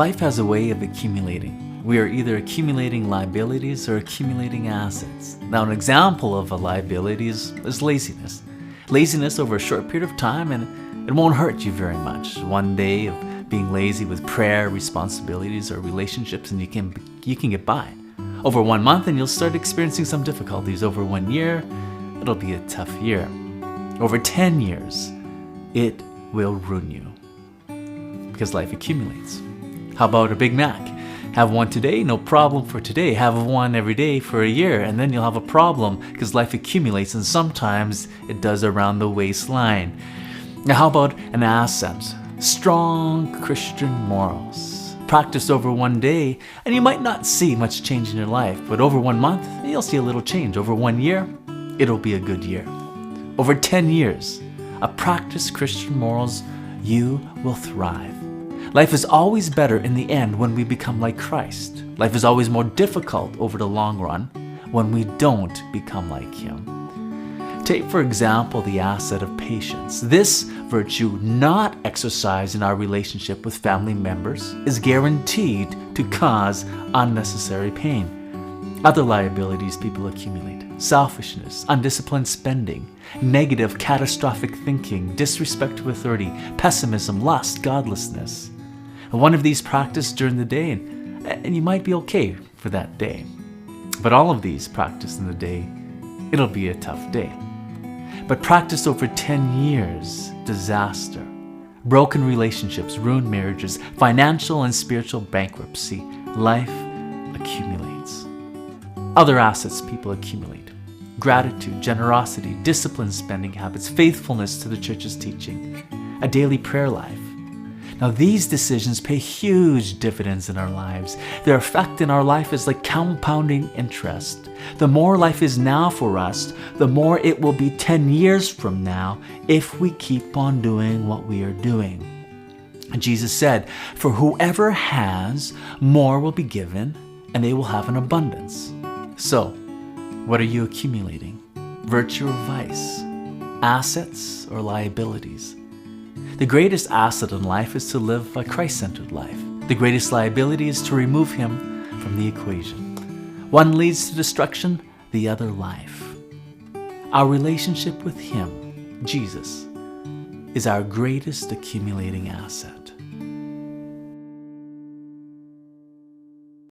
Life has a way of accumulating. We are either accumulating liabilities or accumulating assets. Now, an example of a liability is laziness. Laziness over a short period of time, and it won't hurt you very much. One day of being lazy with prayer, responsibilities, or relationships, and you can get by. Over 1 month, and you'll start experiencing some difficulties. Over 1 year, it'll be a tough year. Over 10 years, it will ruin you because life accumulates. How about a Big Mac? Have one today, no problem for today. Have one every day for a year, and then you'll have a problem because life accumulates, and sometimes it does around the waistline. Now, how about an asset? Strong Christian morals. Practice over 1 day, and you might not see much change in your life, but over 1 month, you'll see a little change. Over 1 year, it'll be a good year. Over 10 years, a practiced Christian morals, you will thrive. Life is always better in the end when we become like Christ. Life is always more difficult over the long run when we don't become like Him. Take, for example, the asset of patience. This virtue, not exercised in our relationship with family members, is guaranteed to cause unnecessary pain. Other liabilities people accumulate: selfishness, undisciplined spending, negative, catastrophic thinking, disrespect to authority, pessimism, lust, godlessness. One of these practiced during the day, and you might be okay for that day. But all of these practiced in the day, it'll be a tough day. But practiced over 10 years, disaster. Broken relationships, ruined marriages, financial and spiritual bankruptcy. Life accumulates. Other assets people accumulate: gratitude, generosity, disciplined spending habits, faithfulness to the church's teaching, a daily prayer life. Now, these decisions pay huge dividends in our lives. Their effect in our life is like compounding interest. The more life is now for us, the more it will be 10 years from now if we keep on doing what we are doing. And Jesus said, "For whoever has, more will be given, and they will have an abundance." So, what are you accumulating? Virtue or vice? Assets or liabilities? The greatest asset in life is to live a Christ-centered life. The greatest liability is to remove Him from the equation. One leads to destruction, the other life. Our relationship with Him, Jesus, is our greatest accumulating asset.